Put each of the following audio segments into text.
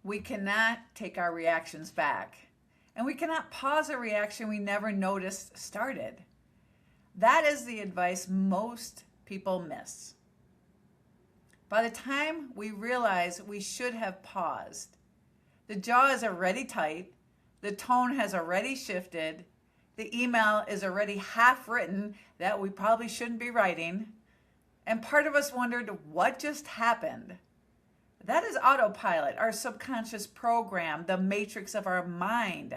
We cannot take our reactions back, and we cannot pause a reaction we never noticed started. That is the advice most people miss. By the time we realize we should have paused, the jaw is already tight, the tone has already shifted, the email is already half written that we probably shouldn't be writing, and part of us wondered what just happened. That is autopilot, our subconscious program, the matrix of our mind.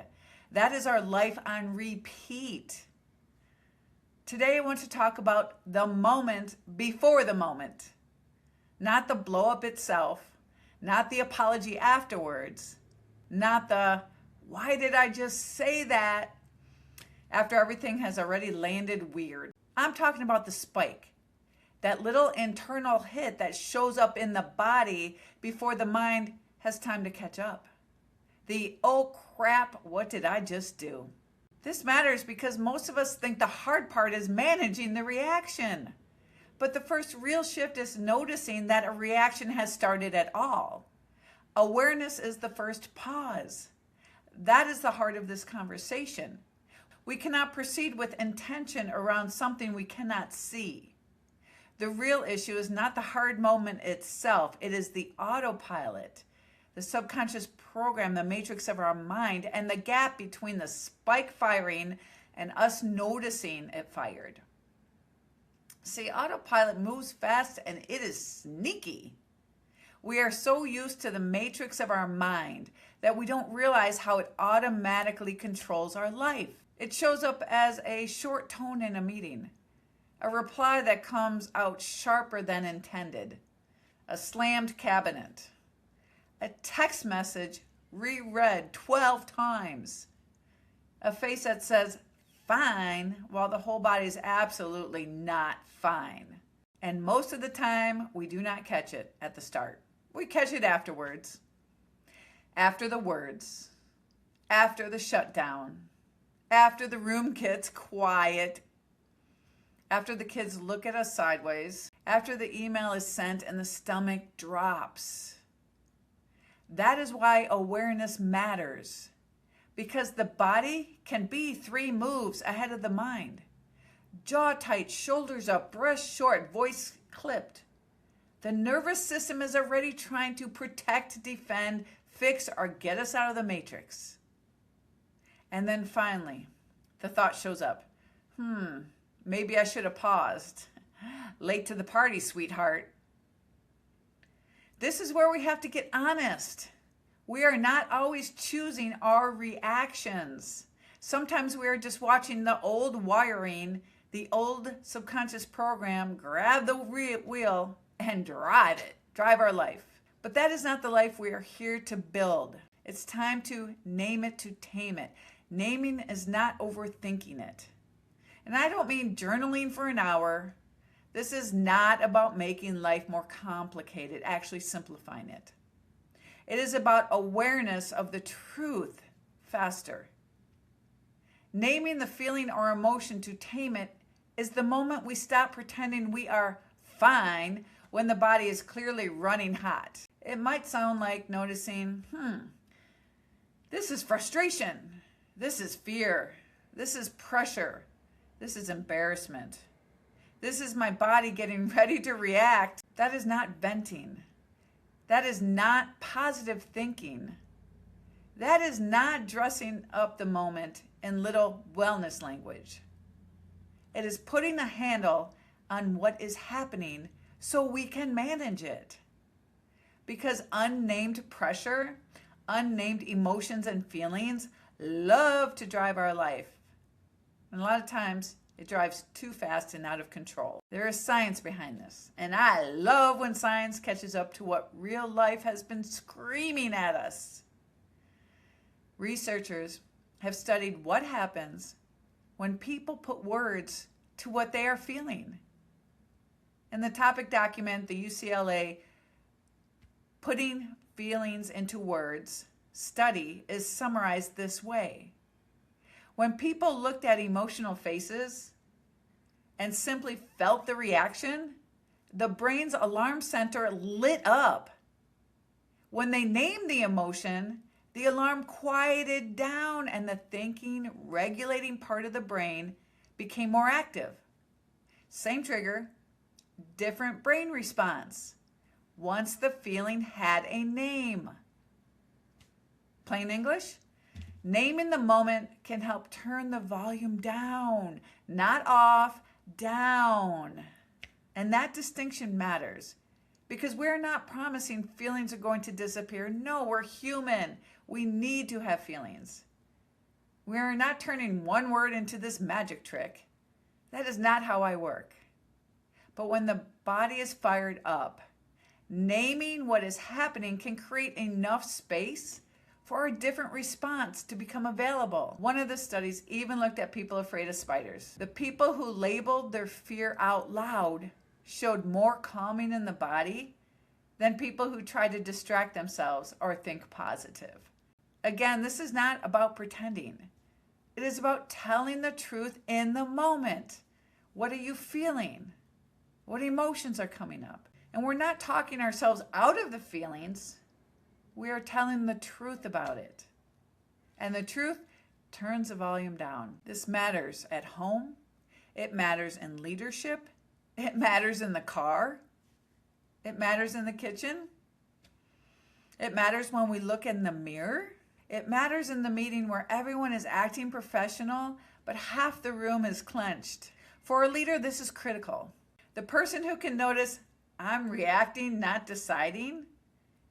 That is our life on repeat. Today I want to talk about the moment before the moment. Not the blow up itself, not the apology afterwards, not the why did I just say that after everything has already landed weird. I'm talking about the spike, that little internal hit that shows up in the body before the mind has time to catch up. The oh crap, what did I just do? This matters because most of us think the hard part is managing the reaction. But the first real shift is noticing that a reaction has started at all. Awareness is the first pause. That is the heart of this conversation. We cannot proceed with intention around something we cannot see. The real issue is not the hard moment itself. It is the autopilot, the subconscious program, the matrix of our mind, and the gap between the spike firing and us noticing it fired. See, autopilot moves fast and it is sneaky. We are so used to the matrix of our mind that we don't realize how it automatically controls our life. It shows up as a short tone in a meeting, a reply that comes out sharper than intended, a slammed cabinet, a text message reread 12 times, a face that says fine while the whole body is absolutely not fine. And most of the time, we do not catch it at the start. We catch it afterwards, after the words, after the shutdown, after the room gets quiet, after the kids look at us sideways, after the email is sent and the stomach drops. That is why awareness matters, because the body can be 3 moves ahead of the mind. Jaw tight, shoulders up, breath short, voice clipped. The nervous system is already trying to protect, defend, fix, or get us out of the matrix. And then finally, the thought shows up. Maybe I should have paused. Late to the party, sweetheart. This is where we have to get honest. We are not always choosing our reactions. Sometimes we are just watching the old wiring, the old subconscious program, grab the wheel and drive our life. But that is not the life we are here to build. It's time to name it, to tame it. Naming is not overthinking it. And I don't mean journaling for an hour. This is not about making life more complicated, actually simplifying it. It is about awareness of the truth faster. Naming the feeling or emotion to tame it is the moment we stop pretending we are fine when the body is clearly running hot. It might sound like noticing, this is frustration, this is fear, this is pressure, this is embarrassment. This is my body getting ready to react. That is not venting. That is not positive thinking. That is not dressing up the moment in little wellness language. It is putting a handle on what is happening so we can manage it. Because unnamed pressure, unnamed emotions and feelings love to drive our life. And a lot of times, it drives too fast and out of control. There is science behind this. And I love when science catches up to what real life has been screaming at us. Researchers have studied what happens when people put words to what they are feeling. In the topic document, the UCLA Putting Feelings into Words study is summarized this way. When people looked at emotional faces and simply felt the reaction, the brain's alarm center lit up. When they named the emotion, the alarm quieted down and the thinking, regulating part of the brain became more active. Same trigger, different brain response once the feeling had a name. Plain English? Naming the moment can help turn the volume down, not off, down. And that distinction matters because we're not promising feelings are going to disappear. No, we're human. We need to have feelings. We're not turning one word into this magic trick. That is not how I work. But when the body is fired up, naming what is happening can create enough space for a different response to become available. One of the studies even looked at people afraid of spiders. The people who labeled their fear out loud showed more calming in the body than people who tried to distract themselves or think positive. Again, this is not about pretending. It is about telling the truth in the moment. What are you feeling? What emotions are coming up? And we're not talking ourselves out of the feelings. We are telling the truth about it. And the truth turns the volume down. This matters at home. It matters in leadership. It matters in the car. It matters in the kitchen. It matters when we look in the mirror. It matters in the meeting where everyone is acting professional, but half the room is clenched. For a leader, this is critical. The person who can notice, I'm reacting, not deciding,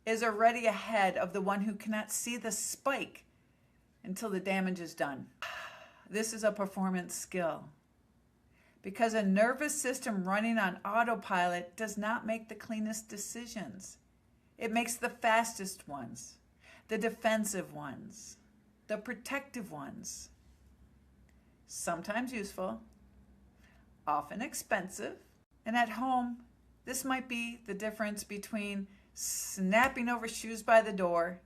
is already ahead of the one who cannot see the spike until the damage is done. This is a performance skill because a nervous system running on autopilot does not make the cleanest decisions. It makes the fastest ones, the defensive ones, the protective ones. Sometimes useful, often expensive. And at home, this might be the difference between snapping over shoes by the door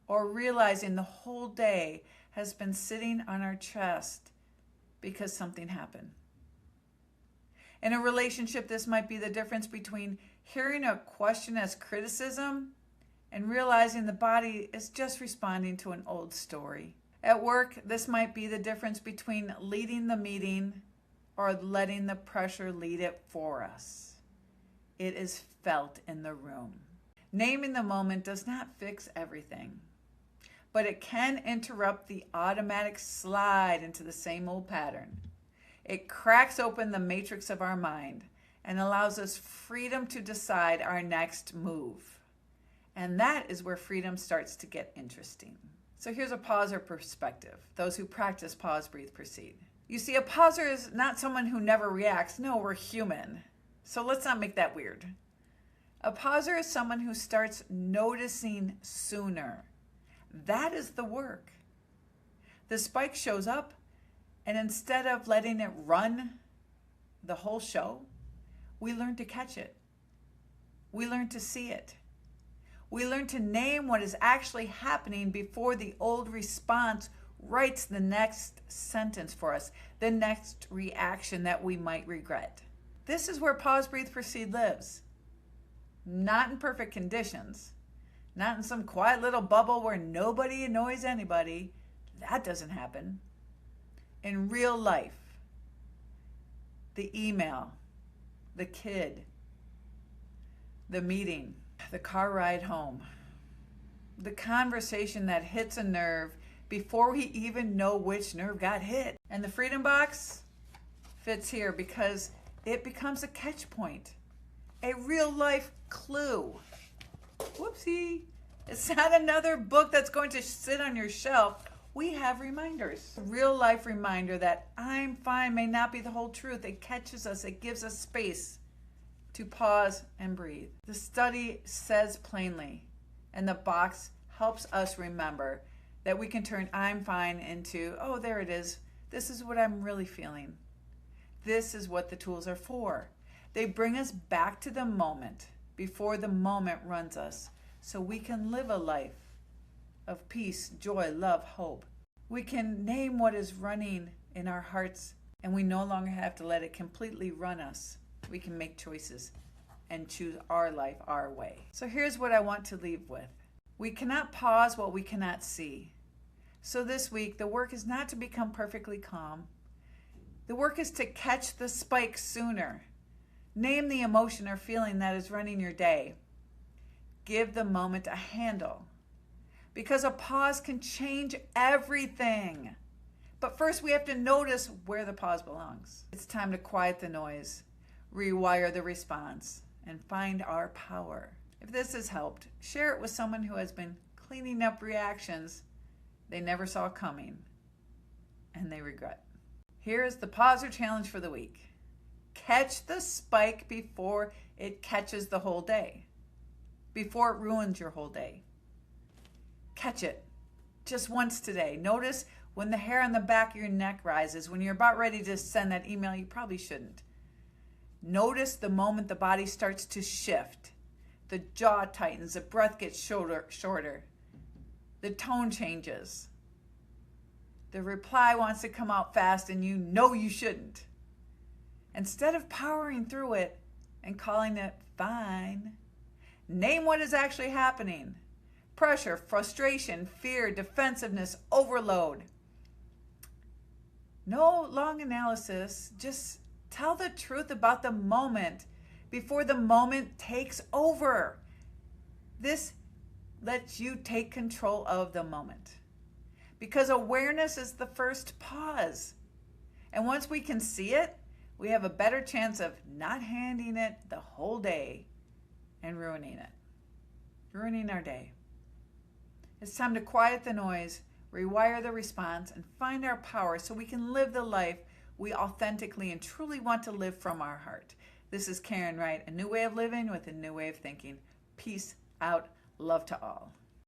or realizing the whole day has been sitting on our chest because something happened. In a relationship, this might be the difference between hearing a question as criticism and realizing the body is just responding to an old story. At work, this might be the difference between leading the meeting or letting the pressure lead it for us. It is felt in the room. Naming the moment does not fix everything, but it can interrupt the automatic slide into the same old pattern. It cracks open the matrix of our mind and allows us freedom to decide our next move. And that is where freedom starts to get interesting. So here's a pauser perspective. Those who practice pause, breathe, proceed. You see, a pauser is not someone who never reacts. No, we're human. So let's not make that weird. A pauser is someone who starts noticing sooner. That is the work. The spike shows up, and instead of letting it run the whole show, we learn to catch it. We learn to see it. We learn to name what is actually happening before the old response writes the next sentence for us, the next reaction that we might regret. This is where pause, breathe, proceed lives. Not in perfect conditions, not in some quiet little bubble where nobody annoys anybody. That doesn't happen. In real life, the email, the kid, the meeting, the car ride home, the conversation that hits a nerve before we even know which nerve got hit. And the freedom box fits here because it becomes a catch point, a real life clue. Whoopsie. It's not another book that's going to sit on your shelf. We have reminders. A real life reminder that I'm fine may not be the whole truth. It catches us. It gives us space to pause and breathe. The study says plainly, and the box helps us remember that we can turn I'm fine into, oh, there it is. This is what I'm really feeling. This is what the tools are for. They bring us back to the moment before the moment runs us, so we can live a life of peace, joy, love, hope. We can name what is running in our hearts, and we no longer have to let it completely run us. We can make choices and choose our life our way. So here's what I want to leave with. We cannot pause what we cannot see. So this week, the work is not to become perfectly calm. The work is to catch the spike sooner. Name the emotion or feeling that is running your day. Give the moment a handle. Because a pause can change everything. But first, we have to notice where the pause belongs. It's time to quiet the noise, rewire the response, and find our power. If this has helped, share it with someone who has been cleaning up reactions they never saw coming and they regret. Here is the pause or challenge for the week. Catch the spike before it catches the whole day, before it ruins your whole day. Catch it just once today. Notice when the hair on the back of your neck rises, when you're about ready to send that email you probably shouldn't. Notice the moment the body starts to shift. The jaw tightens, the breath gets shorter. The tone changes. The reply wants to come out fast and you know you shouldn't. Instead of powering through it and calling it fine, name what is actually happening. Pressure, frustration, fear, defensiveness, overload. No long analysis, just tell the truth about the moment before the moment takes over. This lets you take control of the moment. Because awareness is the first pause. And once we can see it, we have a better chance of not handing it the whole day and ruining our day. It's time to quiet the noise, rewire the response, and find our power so we can live the life we authentically and truly want to live from our heart. This is Karen Wright, a new way of living with a new way of thinking. Peace out. Love to all.